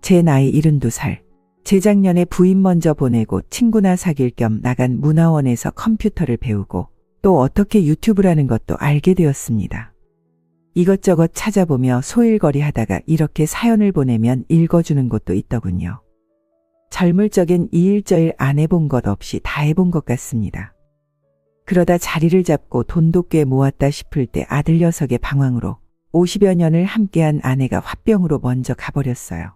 제 나이 72살. 재작년에 부인 먼저 보내고 친구나 사귈 겸 나간 문화원에서 컴퓨터를 배우고 또 어떻게 유튜브라는 것도 알게 되었습니다. 이것저것 찾아보며 소일거리 하다가 이렇게 사연을 보내면 읽어주는 곳도 있더군요. 젊을 적엔 이일저일 안 해본 것 없이 다 해본 것 같습니다. 그러다 자리를 잡고 돈도 꽤 모았다 싶을 때 아들 녀석의 방황으로 50여 년을 함께한 아내가 화병으로 먼저 가버렸어요.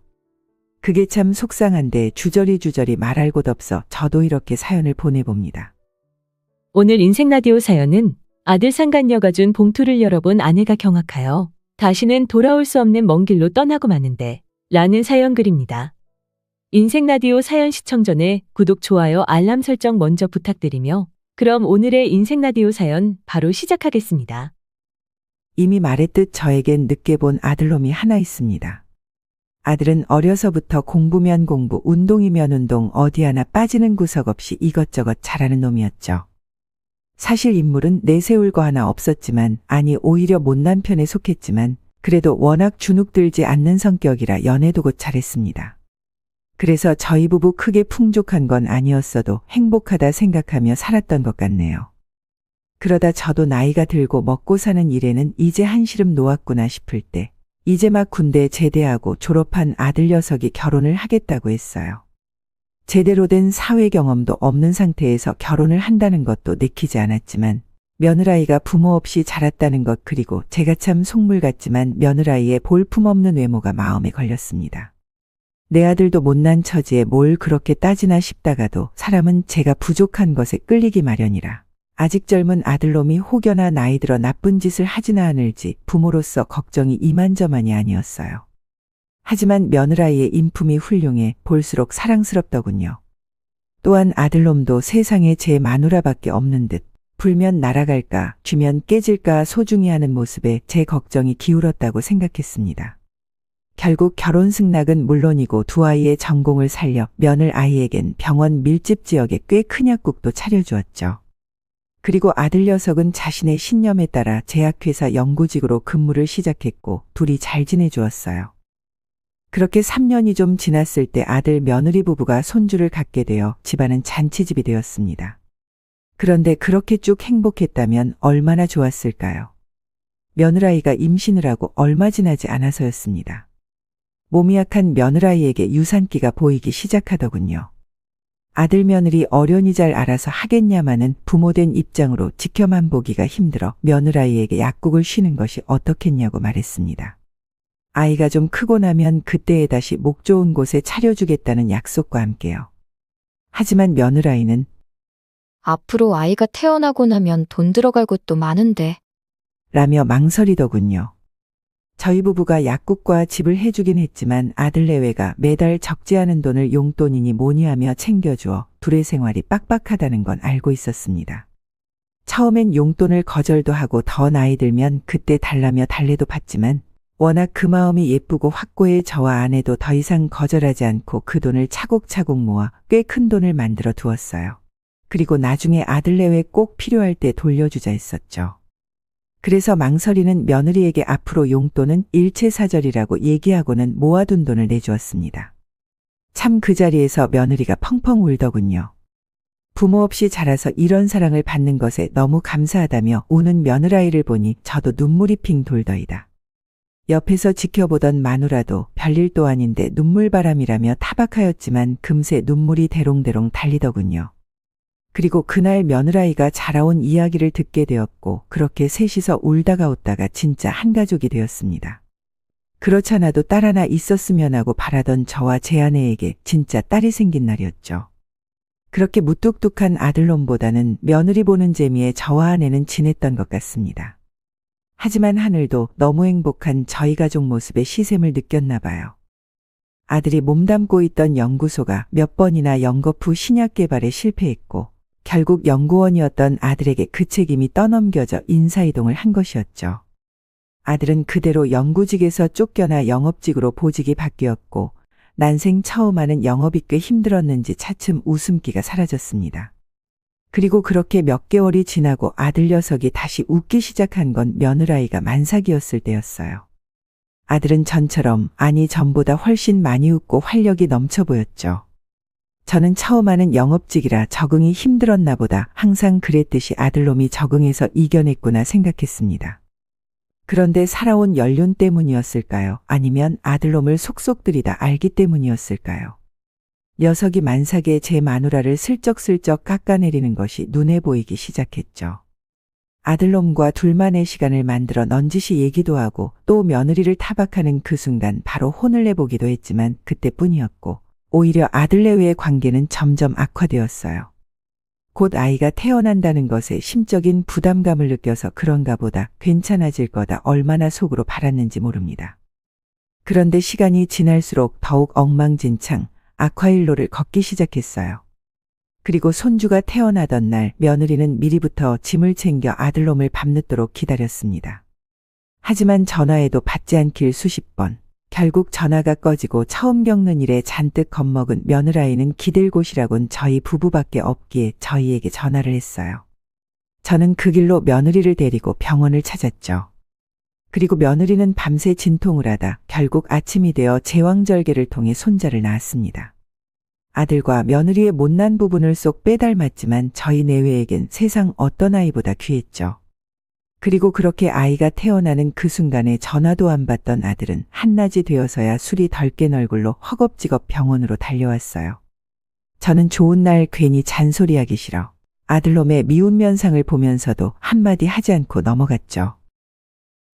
그게 참 속상한데 주저리 말할 곳 없어 저도 이렇게 사연을 보내봅니다. 오늘 인생라디오 사연은 아들 상간녀가 준 봉투를 열어본 아내가 경악하여 다시는 돌아올 수 없는 먼 길로 떠나고 마는데 라는 사연 글입니다. 인생라디오 사연 시청 전에 구독, 좋아요, 알람 설정 먼저 부탁드리며 그럼 오늘의 인생라디오 사연 바로 시작하겠습니다. 이미 말했듯 저에겐 늦게 본 아들놈이 하나 있습니다. 아들은 어려서부터 공부면 공부, 운동이면 운동, 어디 하나 빠지는 구석 없이 이것저것 잘하는 놈이었죠. 사실 인물은 내세울 거 하나 없었지만, 아니 오히려 못난 편에 속했지만 그래도 워낙 주눅들지 않는 성격이라 연애도 곧 잘했습니다. 그래서 저희 부부 크게 풍족한 건 아니었어도 행복하다 생각하며 살았던 것 같네요. 그러다 저도 나이가 들고 먹고 사는 일에는 이제 한시름 놓았구나 싶을 때 이제 막 군대 제대하고 졸업한 아들 녀석이 결혼을 하겠다고 했어요. 제대로 된 사회 경험도 없는 상태에서 결혼을 한다는 것도 내키지 않았지만 며느라이가 부모 없이 자랐다는 것, 그리고 제가 참 속물 같지만 며느라이의 볼품없는 외모가 마음에 걸렸습니다. 내 아들도 못난 처지에 뭘 그렇게 따지나 싶다가도 사람은 제가 부족한 것에 끌리기 마련이라 아직 젊은 아들놈이 혹여나 나이 들어 나쁜 짓을 하지나 않을지 부모로서 걱정이 이만저만이 아니었어요. 하지만 며느라이의 인품이 훌륭해 볼수록 사랑스럽더군요. 또한 아들놈도 세상에 제 마누라밖에 없는 듯 불면 날아갈까 쥐면 깨질까 소중히 하는 모습에 제 걱정이 기울었다고 생각했습니다. 결국 결혼 승낙은 물론이고 두 아이의 전공을 살려 며느 아이에겐 병원 밀집 지역에 꽤 큰 약국도 차려주었죠. 그리고 아들 녀석은 자신의 신념에 따라 제약회사 연구직으로 근무를 시작했고 둘이 잘 지내주었어요. 그렇게 3년이 좀 지났을 때 아들 며느리 부부가 손주를 갖게 되어 집안은 잔치집이 되었습니다. 그런데 그렇게 쭉 행복했다면 얼마나 좋았을까요? 며느라이가 임신을 하고 얼마 지나지 않아서였습니다. 몸이 약한 며느라이에게 유산기가 보이기 시작하더군요. 아들 며느리 어련히 잘 알아서 하겠냐마는 부모된 입장으로 지켜만 보기가 힘들어 며느라이에게 약국을 쉬는 것이 어떻겠냐고 말했습니다. 아이가 좀 크고 나면 그때에 다시 목 좋은 곳에 차려주겠다는 약속과 함께요. 하지만 며느라이는 앞으로 아이가 태어나고 나면 돈 들어갈 곳도 많은데 라며 망설이더군요. 저희 부부가 약국과 집을 해주긴 했지만 아들 내외가 매달 적지 않은 돈을 용돈이니 뭐니 하며 챙겨주어 둘의 생활이 빡빡하다는 건 알고 있었습니다. 처음엔 용돈을 거절도 하고 더 나이 들면 그때 달라며 달래도 받지만 워낙 그 마음이 예쁘고 확고해 저와 아내도 더 이상 거절하지 않고 그 돈을 차곡차곡 모아 꽤 큰 돈을 만들어 두었어요. 그리고 나중에 아들 내외 꼭 필요할 때 돌려주자 했었죠. 그래서 망설이는 며느리에게 앞으로 용돈은 일체사절이라고 얘기하고는 모아둔 돈을 내주었습니다. 참 그 자리에서 며느리가 펑펑 울더군요. 부모 없이 자라서 이런 사랑을 받는 것에 너무 감사하다며 우는 며느라이를 보니 저도 눈물이 핑 돌더이다. 옆에서 지켜보던 마누라도 별일도 아닌데 눈물바람이라며 타박하였지만 금세 눈물이 대롱대롱 달리더군요. 그리고 그날 며느라이가 자라온 이야기를 듣게 되었고 그렇게 셋이서 울다가 웃다가 진짜 한 가족이 되었습니다. 그렇잖아도 딸 하나 있었으면 하고 바라던 저와 제 아내에게 진짜 딸이 생긴 날이었죠. 그렇게 무뚝뚝한 아들놈보다는 며느리 보는 재미에 저와 아내는 지냈던 것 같습니다. 하지만 하늘도 너무 행복한 저희 가족 모습에 시샘을 느꼈나 봐요. 아들이 몸담고 있던 연구소가 몇 번이나 연거푸 신약 개발에 실패했고 결국 연구원이었던 아들에게 그 책임이 떠넘겨져 인사이동을 한 것이었죠. 아들은 그대로 연구직에서 쫓겨나 영업직으로 보직이 바뀌었고 난생 처음 하는 영업이 꽤 힘들었는지 차츰 웃음기가 사라졌습니다. 그리고 그렇게 몇 개월이 지나고 아들 녀석이 다시 웃기 시작한 건 며느라이가 만삭이었을 때였어요. 아들은 전처럼, 아니 전보다 훨씬 많이 웃고 활력이 넘쳐 보였죠. 저는 처음 하는 영업직이라 적응이 힘들었나 보다, 항상 그랬듯이 아들놈이 적응해서 이겨냈구나 생각했습니다. 그런데 살아온 연륜 때문이었을까요? 아니면 아들놈을 속속 들이다 알기 때문이었을까요? 녀석이 만삭에 제 마누라를 슬쩍슬쩍 깎아내리는 것이 눈에 보이기 시작했죠. 아들놈과 둘만의 시간을 만들어 넌지시 얘기도 하고 또 며느리를 타박하는 그 순간 바로 혼을 내보기도 했지만 그때뿐이었고, 오히려 아들내외의 관계는 점점 악화되었어요. 곧 아이가 태어난다는 것에 심적인 부담감을 느껴서 그런가 보다, 괜찮아질 거다 얼마나 속으로 바랐는지 모릅니다. 그런데 시간이 지날수록 더욱 엉망진창, 악화일로를 걷기 시작했어요. 그리고 손주가 태어나던 날 며느리는 미리부터 짐을 챙겨 아들놈을 밤늦도록 기다렸습니다. 하지만 전화해도 받지 않길 수십 번. 결국 전화가 꺼지고 처음 겪는 일에 잔뜩 겁먹은 며느라이는 기댈 곳이라곤 저희 부부밖에 없기에 저희에게 전화를 했어요. 저는 그 길로 며느리를 데리고 병원을 찾았죠. 그리고 며느리는 밤새 진통을 하다 결국 아침이 되어 제왕절개를 통해 손자를 낳았습니다. 아들과 며느리의 못난 부분을 쏙 빼닮았지만 저희 내외에겐 세상 어떤 아이보다 귀했죠. 그리고 그렇게 아이가 태어나는 그 순간에 전화도 안 받던 아들은 한낮이 되어서야 술이 덜 깬 얼굴로 허겁지겁 병원으로 달려왔어요. 저는 좋은 날 괜히 잔소리하기 싫어 아들놈의 미운 면상을 보면서도 한마디 하지 않고 넘어갔죠.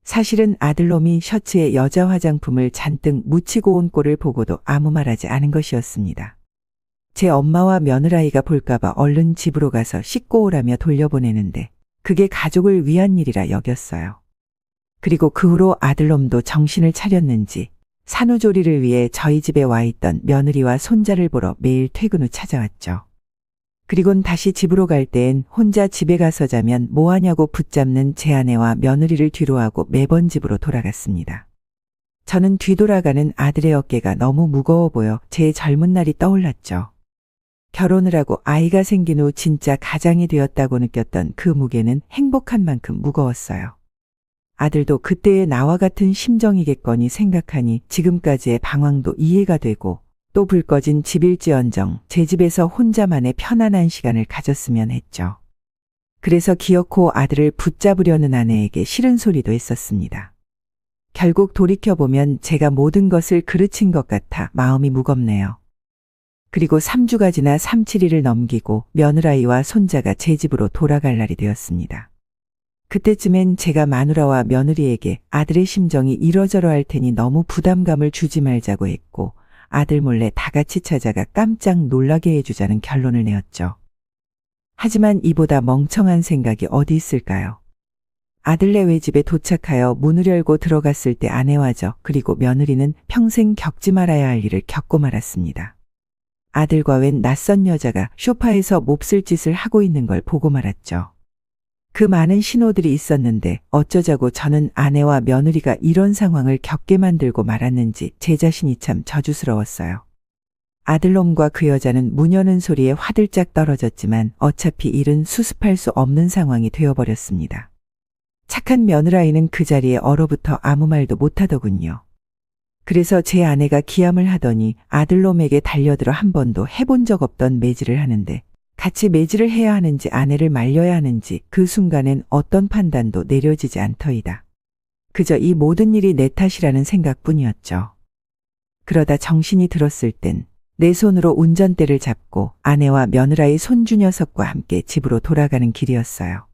사실은 아들놈이 셔츠에 여자 화장품을 잔뜩 묻히고 온 꼴을 보고도 아무 말하지 않은 것이었습니다. 제 엄마와 며느라이가 볼까봐 얼른 집으로 가서 씻고 오라며 돌려보내는데 그게 가족을 위한 일이라 여겼어요. 그리고 그 후로 아들놈도 정신을 차렸는지 산후조리를 위해 저희 집에 와 있던 며느리와 손자를 보러 매일 퇴근 후 찾아왔죠. 그리곤 다시 집으로 갈 땐 혼자 집에 가서 자면 뭐하냐고 붙잡는 제 아내와 며느리를 뒤로하고 매번 집으로 돌아갔습니다. 저는 뒤돌아가는 아들의 어깨가 너무 무거워 보여 제 젊은 날이 떠올랐죠. 결혼을 하고 아이가 생긴 후 진짜 가장이 되었다고 느꼈던 그 무게는 행복한 만큼 무거웠어요. 아들도 그때의 나와 같은 심정이겠거니 생각하니 지금까지의 방황도 이해가 되고 또 불 꺼진 집일지언정 제 집에서 혼자만의 편안한 시간을 가졌으면 했죠. 그래서 기어코 아들을 붙잡으려는 아내에게 싫은 소리도 했었습니다. 결국 돌이켜보면 제가 모든 것을 그르친 것 같아 마음이 무겁네요. 그리고 3주가 지나 3-7일을 넘기고 며느라이와 손자가 제 집으로 돌아갈 날이 되었습니다. 그때쯤엔 제가 마누라와 며느리에게 아들의 심정이 이러저러 할 테니 너무 부담감을 주지 말자고 했고 아들 몰래 다 같이 찾아가 깜짝 놀라게 해주자는 결론을 내었죠. 하지만 이보다 멍청한 생각이 어디 있을까요? 아들네외 집에 도착하여 문을 열고 들어갔을 때 아내와 저 그리고 며느리는 평생 겪지 말아야 할 일을 겪고 말았습니다. 아들과 웬 낯선 여자가 소파에서 몹쓸 짓을 하고 있는 걸 보고 말았죠. 그 많은 신호들이 있었는데 어쩌자고 저는 아내와 며느리가 이런 상황을 겪게 만들고 말았는지 제 자신이 참 저주스러웠어요. 아들놈과 그 여자는 문 여는 소리에 화들짝 떨어졌지만 어차피 일은 수습할 수 없는 상황이 되어버렸습니다. 착한 며느라이는 그 자리에 얼어붙어 아무 말도 못하더군요. 그래서 제 아내가 기함을 하더니 아들놈에게 달려들어 한 번도 해본 적 없던 매질을 하는데 같이 매질을 해야 하는지 아내를 말려야 하는지 그 순간엔 어떤 판단도 내려지지 않더이다. 그저 이 모든 일이 내 탓이라는 생각뿐이었죠. 그러다 정신이 들었을 땐 내 손으로 운전대를 잡고 아내와 며느라의 손주 녀석과 함께 집으로 돌아가는 길이었어요.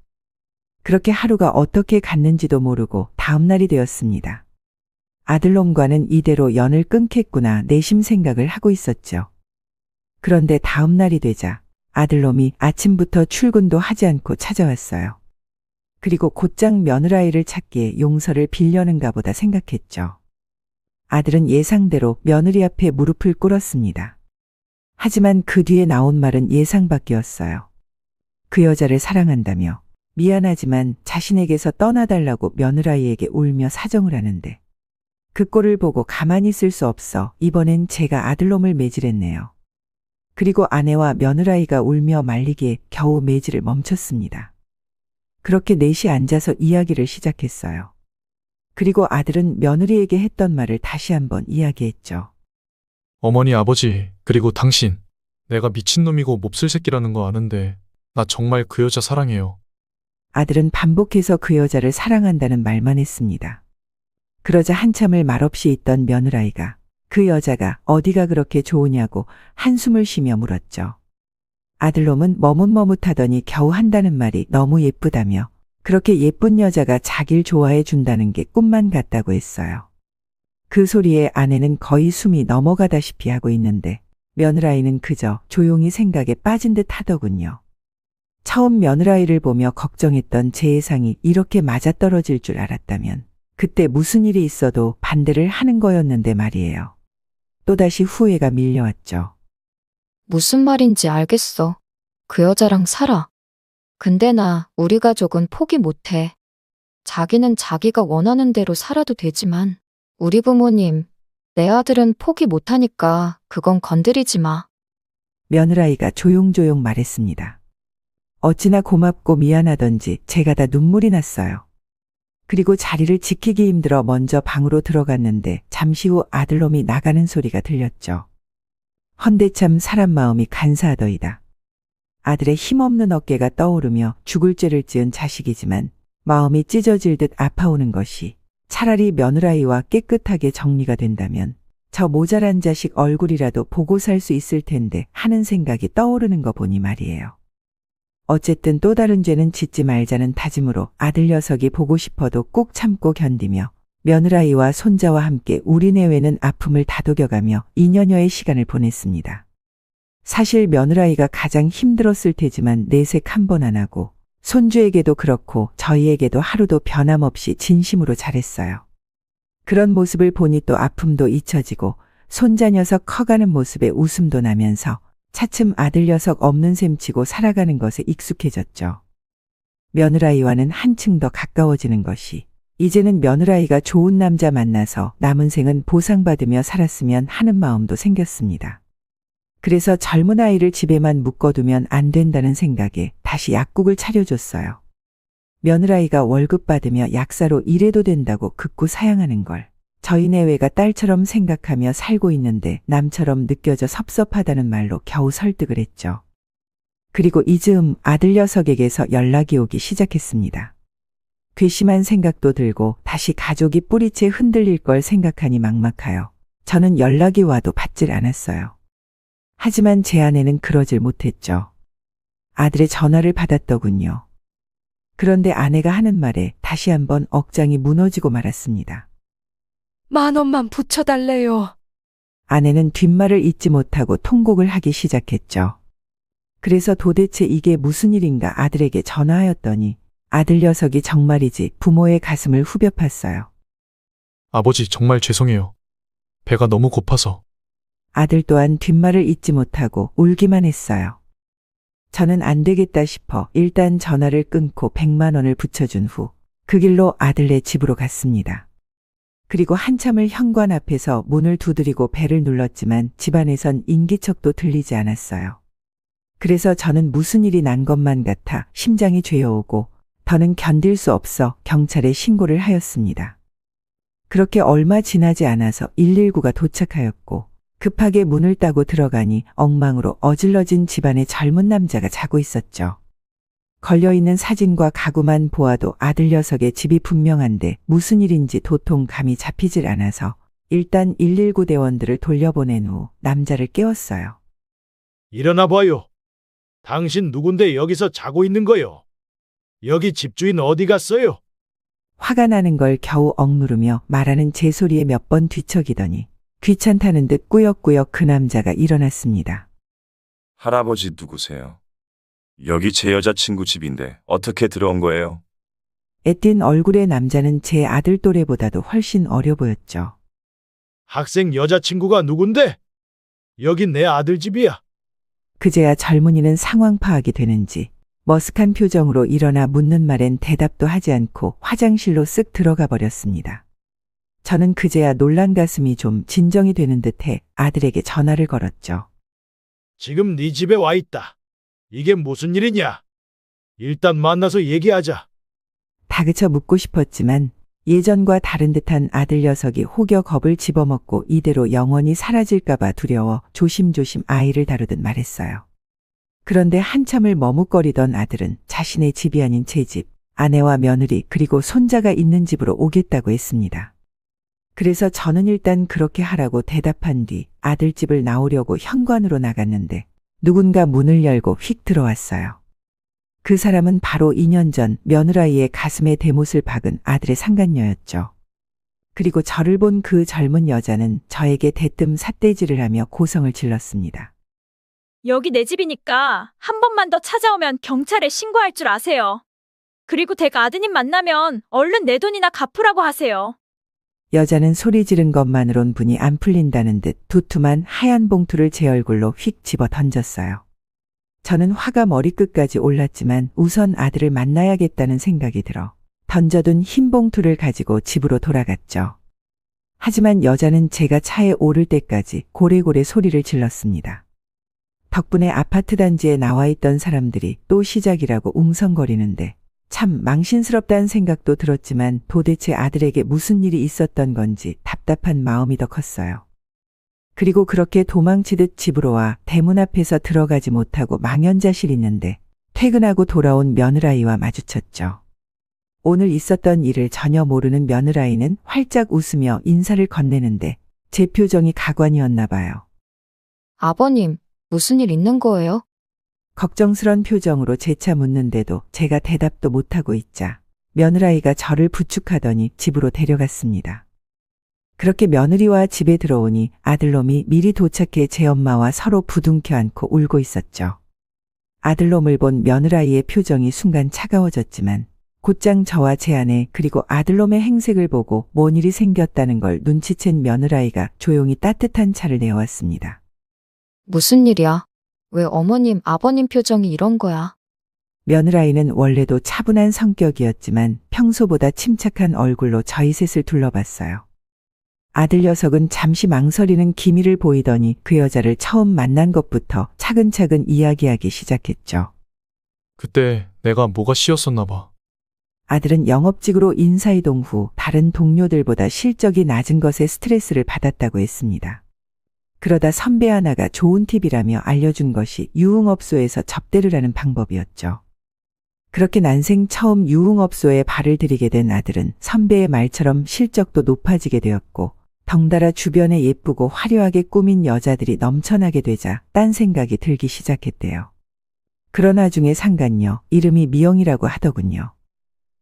그렇게 하루가 어떻게 갔는지도 모르고 다음 날이 되었습니다. 아들놈과는 이대로 연을 끊겠구나 내심 생각을 하고 있었죠. 그런데 다음 날이 되자 아들놈이 아침부터 출근도 하지 않고 찾아왔어요. 그리고 곧장 며느라이를 찾기에 용서를 빌려는가 보다 생각했죠. 아들은 예상대로 며느리 앞에 무릎을 꿇었습니다. 하지만 그 뒤에 나온 말은 예상 밖이었어요. 그 여자를 사랑한다며 미안하지만 자신에게서 떠나달라고 며느라이에게 울며 사정을 하는데 그 꼴을 보고 가만히 있을 수 없어 이번엔 제가 아들놈을 매질했네요. 그리고 아내와 며느라이가 울며 말리기에 겨우 매질을 멈췄습니다. 그렇게 넷이 앉아서 이야기를 시작했어요. 그리고 아들은 며느리에게 했던 말을 다시 한번 이야기했죠. 어머니, 아버지, 그리고 당신. 내가 미친놈이고 몹쓸 새끼라는 거 아는데 나 정말 그 여자 사랑해요. 아들은 반복해서 그 여자를 사랑한다는 말만 했습니다. 그러자 한참을 말없이 있던 며느라이가 그 여자가 어디가 그렇게 좋으냐고 한숨을 쉬며 물었죠. 아들놈은 머뭇머뭇하더니 겨우 한다는 말이 너무 예쁘다며 그렇게 예쁜 여자가 자길 좋아해 준다는 게 꿈만 같다고 했어요. 그 소리에 아내는 거의 숨이 넘어가다시피 하고 있는데 며느라이는 그저 조용히 생각에 빠진 듯 하더군요. 처음 며느라이를 보며 걱정했던 제 예상이 이렇게 맞아떨어질 줄 알았다면 그때 무슨 일이 있어도 반대를 하는 거였는데 말이에요. 또다시 후회가 밀려왔죠. 무슨 말인지 알겠어. 그 여자랑 살아. 근데 나 우리 가족은 포기 못해. 자기는 자기가 원하는 대로 살아도 되지만 우리 부모님, 내 아들은 포기 못하니까 그건 건드리지 마. 며느라이가 조용조용 말했습니다. 어찌나 고맙고 미안하던지 제가 다 눈물이 났어요. 그리고 자리를 지키기 힘들어 먼저 방으로 들어갔는데 잠시 후 아들놈이 나가는 소리가 들렸죠. 헌데참 사람 마음이 간사하더이다. 아들의 힘없는 어깨가 떠오르며 죽을 죄를 지은 자식이지만 마음이 찢어질 듯 아파오는 것이 차라리 며느라이와 깨끗하게 정리가 된다면 저 모자란 자식 얼굴이라도 보고 살 수 있을 텐데 하는 생각이 떠오르는 거 보니 말이에요. 어쨌든 또 다른 죄는 짓지 말자는 다짐으로 아들 녀석이 보고 싶어도 꾹 참고 견디며 며느라이와 손자와 함께 우리 내외는 아픔을 다독여가며 2년여의 시간을 보냈습니다. 사실 며느라이가 가장 힘들었을 테지만 내색 한 번 안 하고 손주에게도 그렇고 저희에게도 하루도 변함없이 진심으로 잘했어요. 그런 모습을 보니 또 아픔도 잊혀지고 손자 녀석 커가는 모습에 웃음도 나면서 차츰 아들 녀석 없는 셈치고 살아가는 것에 익숙해졌죠. 며느라이와는 한층 더 가까워지는 것이 이제는 며느라이가 좋은 남자 만나서 남은 생은 보상받으며 살았으면 하는 마음도 생겼습니다. 그래서 젊은 아이를 집에만 묶어두면 안 된다는 생각에 다시 약국을 차려줬어요. 며느라이가 월급 받으며 약사로 일해도 된다고 극구 사양하는 걸 저희 내외가 딸처럼 생각하며 살고 있는데 남처럼 느껴져 섭섭하다는 말로 겨우 설득을 했죠. 그리고 이즈음 아들 녀석에게서 연락이 오기 시작했습니다. 괘씸한 생각도 들고 다시 가족이 뿌리채 흔들릴 걸 생각하니 막막하여 저는 연락이 와도 받질 않았어요. 하지만 제 아내는 그러질 못했죠. 아들의 전화를 받았더군요. 그런데 아내가 하는 말에 다시 한번 억장이 무너지고 말았습니다. 10,000원만 붙여달래요. 아내는 뒷말을 잇지 못하고 통곡을 하기 시작했죠. 그래서 도대체 이게 무슨 일인가 아들에게 전화하였더니 아들 녀석이 정말이지 부모의 가슴을 후벼 팠어요. 아버지, 정말 죄송해요. 배가 너무 고파서. 아들 또한 뒷말을 잇지 못하고 울기만 했어요. 저는 안 되겠다 싶어 일단 전화를 끊고 100만 원을 붙여준 후 그 길로 아들네 집으로 갔습니다. 그리고 한참을 현관 앞에서 문을 두드리고 벨을 눌렀지만 집안에선 인기척도 들리지 않았어요. 그래서 저는 무슨 일이 난 것만 같아 심장이 죄어오고 더는 견딜 수 없어 경찰에 신고를 하였습니다. 그렇게 얼마 지나지 않아서 119가 도착하였고 급하게 문을 따고 들어가니 엉망으로 어질러진 집안에 젊은 남자가 자고 있었죠. 걸려있는 사진과 가구만 보아도 아들 녀석의 집이 분명한데 무슨 일인지 도통 감이 잡히질 않아서 일단 119 대원들을 돌려보낸 후 남자를 깨웠어요. 일어나 봐요. 당신 누군데 여기서 자고 있는 거요? 여기 집주인 어디 갔어요? 화가 나는 걸 겨우 억누르며 말하는 제 소리에 몇 번 뒤척이더니 귀찮다는 듯 꾸역꾸역 그 남자가 일어났습니다. 할아버지 누구세요? 여기 제 여자친구 집인데 어떻게 들어온 거예요? 애띤 얼굴의 남자는 제 아들 또래보다도 훨씬 어려 보였죠. 학생 여자친구가 누군데? 여긴 내 아들 집이야. 그제야 젊은이는 상황 파악이 되는지 머쓱한 표정으로 일어나 묻는 말엔 대답도 하지 않고 화장실로 쓱 들어가 버렸습니다. 저는 그제야 놀란 가슴이 좀 진정이 되는 듯해 아들에게 전화를 걸었죠. 지금 네 집에 와 있다. 이게 무슨 일이냐? 일단 만나서 얘기하자. 다그쳐 묻고 싶었지만 예전과 다른 듯한 아들 녀석이 혹여 겁을 집어먹고 이대로 영원히 사라질까봐 두려워 조심조심 아이를 다루듯 말했어요. 그런데 한참을 머뭇거리던 아들은 자신의 집이 아닌 제 집, 아내와 며느리 그리고 손자가 있는 집으로 오겠다고 했습니다. 그래서 저는 일단 그렇게 하라고 대답한 뒤 아들 집을 나오려고 현관으로 나갔는데 누군가 문을 열고 휙 들어왔어요. 그 사람은 바로 2년 전 며느라이의 가슴에 대못을 박은 아들의 상간녀였죠. 그리고 저를 본 그 젊은 여자는 저에게 대뜸 삿대질을 하며 고성을 질렀습니다. 여기 내 집이니까 한 번만 더 찾아오면 경찰에 신고할 줄 아세요. 그리고 댁 아드님 만나면 얼른 내 돈이나 갚으라고 하세요. 여자는 소리 지른 것만으론 분이 안 풀린다는 듯 두툼한 하얀 봉투를 제 얼굴로 휙 집어 던졌어요. 저는 화가 머리끝까지 올랐지만 우선 아들을 만나야겠다는 생각이 들어 던져둔 흰 봉투를 가지고 집으로 돌아갔죠. 하지만 여자는 제가 차에 오를 때까지 고래고래 소리를 질렀습니다. 덕분에 아파트 단지에 나와 있던 사람들이 또 시작이라고 웅성거리는데 참 망신스럽다는 생각도 들었지만 도대체 아들에게 무슨 일이 있었던 건지 답답한 마음이 더 컸어요. 그리고 그렇게 도망치듯 집으로 와 대문 앞에서 들어가지 못하고 망연자실 있는데 퇴근하고 돌아온 며느라이와 마주쳤죠. 오늘 있었던 일을 전혀 모르는 며느라이는 활짝 웃으며 인사를 건네는데 제 표정이 가관이었나 봐요. 아버님, 무슨 일 있는 거예요? 걱정스런 표정으로 재차 묻는데도 제가 대답도 못하고 있자 며느라이가 저를 부축하더니 집으로 데려갔습니다. 그렇게 며느리와 집에 들어오니 아들놈이 미리 도착해 제 엄마와 서로 부둥켜 안고 울고 있었죠. 아들놈을 본 며느라이의 표정이 순간 차가워졌지만 곧장 저와 제 아내 그리고 아들놈의 행색을 보고 뭔 일이 생겼다는 걸 눈치챈 며느라이가 조용히 따뜻한 차를 내어왔습니다. 무슨 일이야? 왜 어머님, 아버님 표정이 이런 거야? 며느라이는 원래도 차분한 성격이었지만 평소보다 침착한 얼굴로 저희 셋을 둘러봤어요. 아들 녀석은 잠시 망설이는 기미를 보이더니 그 여자를 처음 만난 것부터 차근차근 이야기하기 시작했죠. 그때 내가 뭐가 씌었었나 봐. 아들은 영업직으로 인사이동 후 다른 동료들보다 실적이 낮은 것에 스트레스를 받았다고 했습니다. 그러다 선배 하나가 좋은 팁이라며 알려준 것이 유흥업소에서 접대를 하는 방법이었죠. 그렇게 난생 처음 유흥업소에 발을 들이게 된 아들은 선배의 말처럼 실적도 높아지게 되었고 덩달아 주변에 예쁘고 화려하게 꾸민 여자들이 넘쳐나게 되자 딴 생각이 들기 시작했대요. 그러나 중에 상간녀, 이름이 미영이라고 하더군요.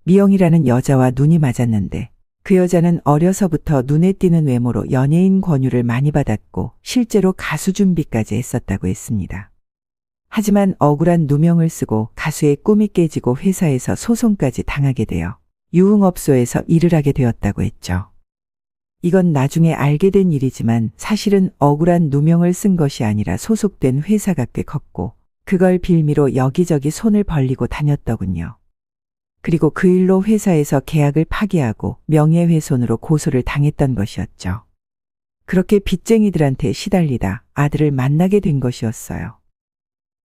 미영이라는 여자와 눈이 맞았는데 그 여자는 어려서부터 눈에 띄는 외모로 연예인 권유를 많이 받았고 실제로 가수 준비까지 했었다고 했습니다. 하지만 억울한 누명을 쓰고 가수의 꿈이 깨지고 회사에서 소송까지 당하게 되어 유흥업소에서 일을 하게 되었다고 했죠. 이건 나중에 알게 된 일이지만 사실은 억울한 누명을 쓴 것이 아니라 소속된 회사가 꽤 컸고 그걸 빌미로 여기저기 손을 벌리고 다녔더군요. 그리고 그 일로 회사에서 계약을 파기하고 명예훼손으로 고소를 당했던 것이었죠. 그렇게 빚쟁이들한테 시달리다 아들을 만나게 된 것이었어요.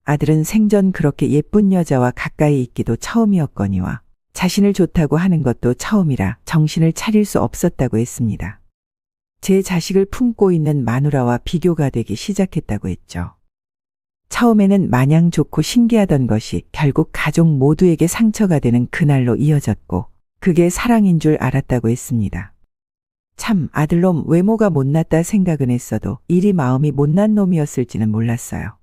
아들은 생전 그렇게 예쁜 여자와 가까이 있기도 처음이었거니와 자신을 좋다고 하는 것도 처음이라 정신을 차릴 수 없었다고 했습니다. 제 자식을 품고 있는 마누라와 비교가 되기 시작했다고 했죠. 처음에는 마냥 좋고 신기하던 것이 결국 가족 모두에게 상처가 되는 그날로 이어졌고 그게 사랑인 줄 알았다고 했습니다. 참 아들놈 외모가 못났다 생각은 했어도 이리 마음이 못난 놈이었을지는 몰랐어요.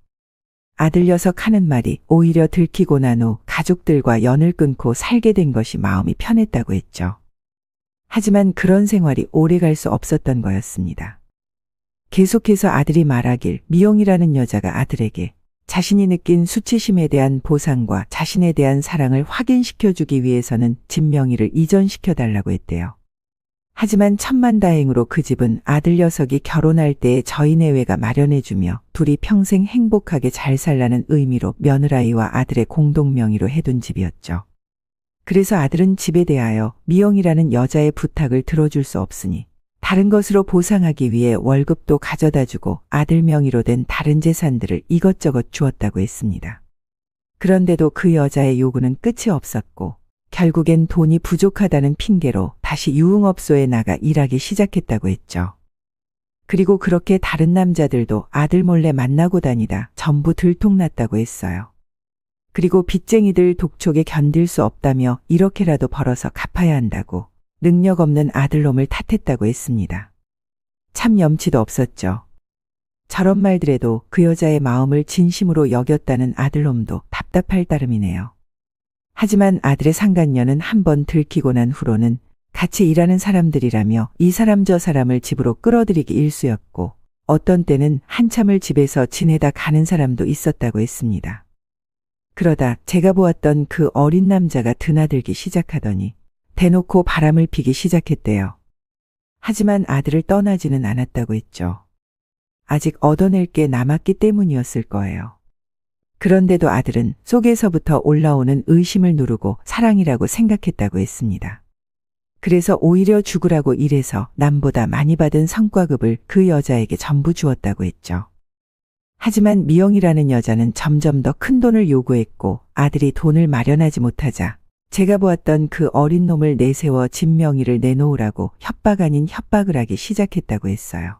아들 녀석 하는 말이 오히려 들키고 난 후 가족들과 연을 끊고 살게 된 것이 마음이 편했다고 했죠. 하지만 그런 생활이 오래 갈 수 없었던 거였습니다. 계속해서 아들이 말하길 미영이라는 여자가 아들에게 자신이 느낀 수치심에 대한 보상과 자신에 대한 사랑을 확인시켜주기 위해서는 집 명의를 이전시켜달라고 했대요. 하지만 천만다행으로 그 집은 아들 녀석이 결혼할 때에 저희 내외가 마련해주며 둘이 평생 행복하게 잘 살라는 의미로 며느라이와 아들의 공동 명의로 해둔 집이었죠. 그래서 아들은 집에 대하여 미영이라는 여자의 부탁을 들어줄 수 없으니 다른 것으로 보상하기 위해 월급도 가져다주고 아들 명의로 된 다른 재산들을 이것저것 주었다고 했습니다. 그런데도 그 여자의 요구는 끝이 없었고 결국엔 돈이 부족하다는 핑계로 다시 유흥업소에 나가 일하기 시작했다고 했죠. 그리고 그렇게 다른 남자들도 아들 몰래 만나고 다니다 전부 들통났다고 했어요. 그리고 빚쟁이들 독촉에 견딜 수 없다며 이렇게라도 벌어서 갚아야 한다고 능력 없는 아들놈을 탓했다고 했습니다. 참 염치도 없었죠. 저런 말들에도 그 여자의 마음을 진심으로 여겼다는 아들놈도 답답할 따름이네요. 하지만 아들의 상간녀는 한번 들키고 난 후로는 같이 일하는 사람들이라며 이 사람 저 사람을 집으로 끌어들이기 일쑤였고 어떤 때는 한참을 집에서 지내다 가는 사람도 있었다고 했습니다. 그러다 제가 보았던 그 어린 남자가 드나들기 시작하더니 대놓고 바람을 피기 시작했대요. 하지만 아들을 떠나지는 않았다고 했죠. 아직 얻어낼 게 남았기 때문이었을 거예요. 그런데도 아들은 속에서부터 올라오는 의심을 누르고 사랑이라고 생각했다고 했습니다. 그래서 오히려 죽으라고 일해서 남보다 많이 받은 성과급을 그 여자에게 전부 주었다고 했죠. 하지만 미영이라는 여자는 점점 더 큰 돈을 요구했고 아들이 돈을 마련하지 못하자 제가 보았던 그 어린 놈을 내세워 집 명의를 내놓으라고 협박 아닌 협박을 하기 시작했다고 했어요.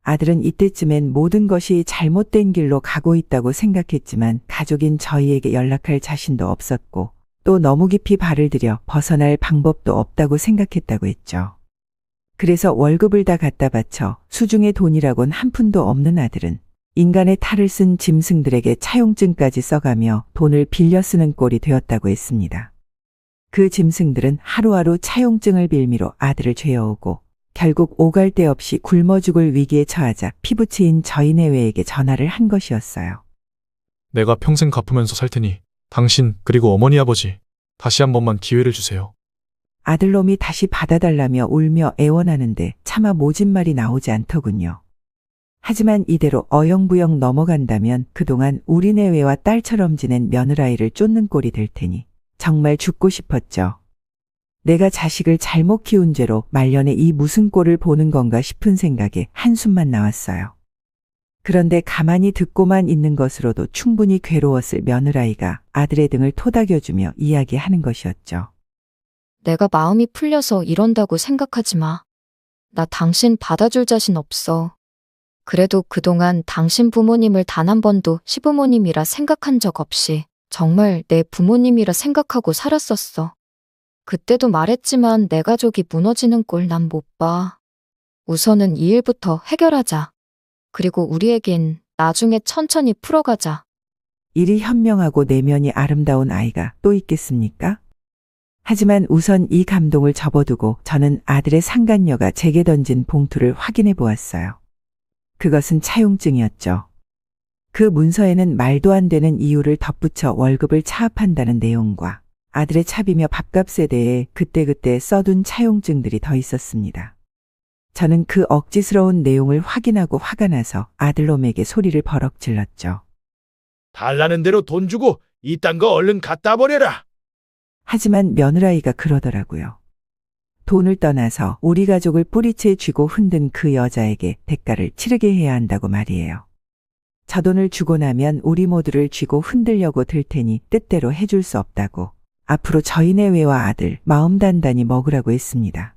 아들은 이때쯤엔 모든 것이 잘못된 길로 가고 있다고 생각했지만 가족인 저희에게 연락할 자신도 없었고 또 너무 깊이 발을 들여 벗어날 방법도 없다고 생각했다고 했죠. 그래서 월급을 다 갖다 바쳐 수중의 돈이라곤 한 푼도 없는 아들은 인간의 탈을 쓴 짐승들에게 차용증까지 써가며 돈을 빌려 쓰는 꼴이 되었다고 했습니다. 그 짐승들은 하루하루 차용증을 빌미로 아들을 죄어오고 결국 오갈 데 없이 굶어 죽을 위기에 처하자 피부치인 저희 내외에게 전화를 한 것이었어요. 내가 평생 갚으면서 살 테니 당신 그리고 어머니 아버지 다시 한 번만 기회를 주세요. 아들놈이 다시 받아달라며 울며 애원하는데 차마 모진 말이 나오지 않더군요. 하지만 이대로 어영부영 넘어간다면 그동안 우리 내외와 딸처럼 지낸 며느라이를 쫓는 꼴이 될 테니 정말 죽고 싶었죠. 내가 자식을 잘못 키운 죄로 말년에 이 무슨 꼴을 보는 건가 싶은 생각에 한숨만 나왔어요. 그런데 가만히 듣고만 있는 것으로도 충분히 괴로웠을 며느라이가 아들의 등을 토닥여주며 이야기하는 것이었죠. 내가 마음이 풀려서 이런다고 생각하지 마. 나 당신 받아줄 자신 없어. 그래도 그동안 당신 부모님을 단 한 번도 시부모님이라 생각한 적 없이 정말 내 부모님이라 생각하고 살았었어. 그때도 말했지만 내 가족이 무너지는 꼴 난 못 봐. 우선은 이 일부터 해결하자. 그리고 우리에겐 나중에 천천히 풀어가자. 일이 현명하고 내면이 아름다운 아이가 또 있겠습니까? 하지만 우선 이 감동을 접어두고 저는 아들의 상간녀가 제게 던진 봉투를 확인해 보았어요. 그것은 차용증이었죠. 그 문서에는 말도 안 되는 이유를 덧붙여 월급을 차압한다는 내용과 아들의 차비며 밥값에 대해 그때그때 써둔 차용증들이 더 있었습니다. 저는 그 억지스러운 내용을 확인하고 화가 나서 아들놈에게 소리를 버럭 질렀죠. 달라는 대로 돈 주고 이딴 거 얼른 갖다 버려라. 하지만 며느라이가 그러더라고요. 돈을 떠나서 우리 가족을 뿌리채 쥐고 흔든 그 여자에게 대가를 치르게 해야 한다고 말이에요. 저 돈을 주고 나면 우리 모두를 쥐고 흔들려고 들 테니 뜻대로 해줄 수 없다고 앞으로 저희 내외와 아들 마음 단단히 먹으라고 했습니다.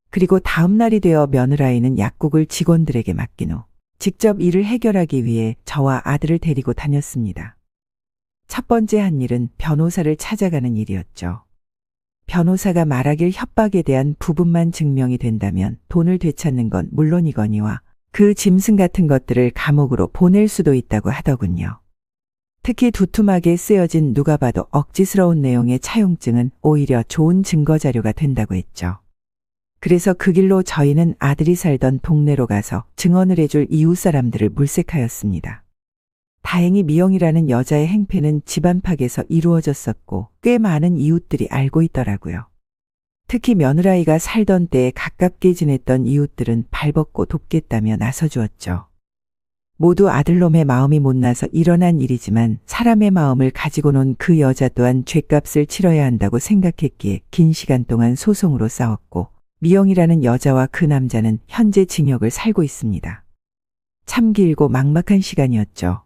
그리고 다음 날이 되어 며느라이는 약국을 직원들에게 맡긴 후 직접 일을 해결하기 위해 저와 아들을 데리고 다녔습니다. 첫 번째 한 일은 변호사를 찾아가는 일이었죠. 변호사가 말하길 협박에 대한 부분만 증명이 된다면 돈을 되찾는 건 물론이거니와 그 짐승 같은 것들을 감옥으로 보낼 수도 있다고 하더군요. 특히 두툼하게 쓰여진 누가 봐도 억지스러운 내용의 차용증은 오히려 좋은 증거 자료가 된다고 했죠. 그래서 그 길로 저희는 아들이 살던 동네로 가서 증언을 해줄 이웃 사람들을 물색하였습니다. 다행히 미영이라는 여자의 행패는 집안팍에서 이루어졌었고 꽤 많은 이웃들이 알고 있더라고요. 특히 며느라이가 살던 때에 가깝게 지냈던 이웃들은 발벗고 돕겠다며 나서주었죠. 모두 아들놈의 마음이 못나서 일어난 일이지만 사람의 마음을 가지고 논 그 여자 또한 죗값을 치러야 한다고 생각했기에 긴 시간 동안 소송으로 싸웠고 미영이라는 여자와 그 남자는 현재 징역을 살고 있습니다. 참 길고 막막한 시간이었죠.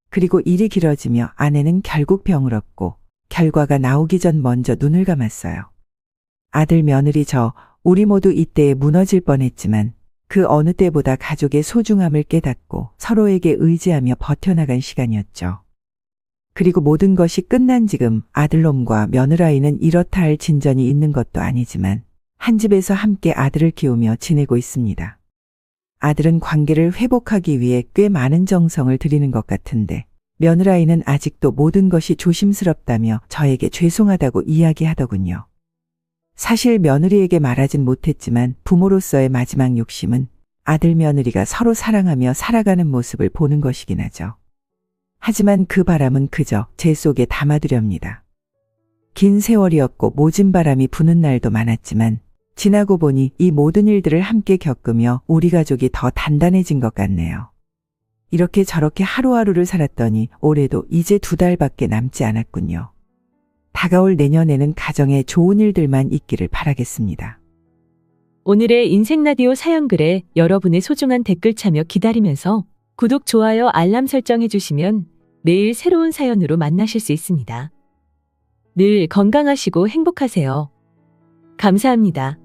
그리고 일이 길어지며 아내는 결국 병을 얻고 결과가 나오기 전 먼저 눈을 감았어요. 아들 며느리 우리 모두 이때에 무너질 뻔했지만 그 어느 때보다 가족의 소중함을 깨닫고 서로에게 의지하며 버텨나간 시간이었죠. 그리고 모든 것이 끝난 지금 아들놈과 며느라이는 이렇다 할 진전이 있는 것도 아니지만 한 집에서 함께 아들을 키우며 지내고 있습니다. 아들은 관계를 회복하기 위해 꽤 많은 정성을 들이는 것 같은데 며느라이는 아직도 모든 것이 조심스럽다며 저에게 죄송하다고 이야기하더군요. 사실 며느리에게 말하진 못했지만 부모로서의 마지막 욕심은 아들 며느리가 서로 사랑하며 살아가는 모습을 보는 것이긴 하죠. 하지만 그 바람은 그저 제 속에 담아두렵니다. 긴 세월이었고 모진 바람이 부는 날도 많았지만 지나고 보니 이 모든 일들을 함께 겪으며 우리 가족이 더 단단해진 것 같네요. 이렇게 저렇게 하루하루를 살았더니 올해도 이제 2달밖에 남지 않았군요. 다가올 내년에는 가정에 좋은 일들만 있기를 바라겠습니다. 오늘의 인생라디오 사연글에 여러분의 소중한 댓글 참여 기다리면서 구독, 좋아요, 알람 설정해 주시면 매일 새로운 사연으로 만나실 수 있습니다. 늘 건강하시고 행복하세요. 감사합니다.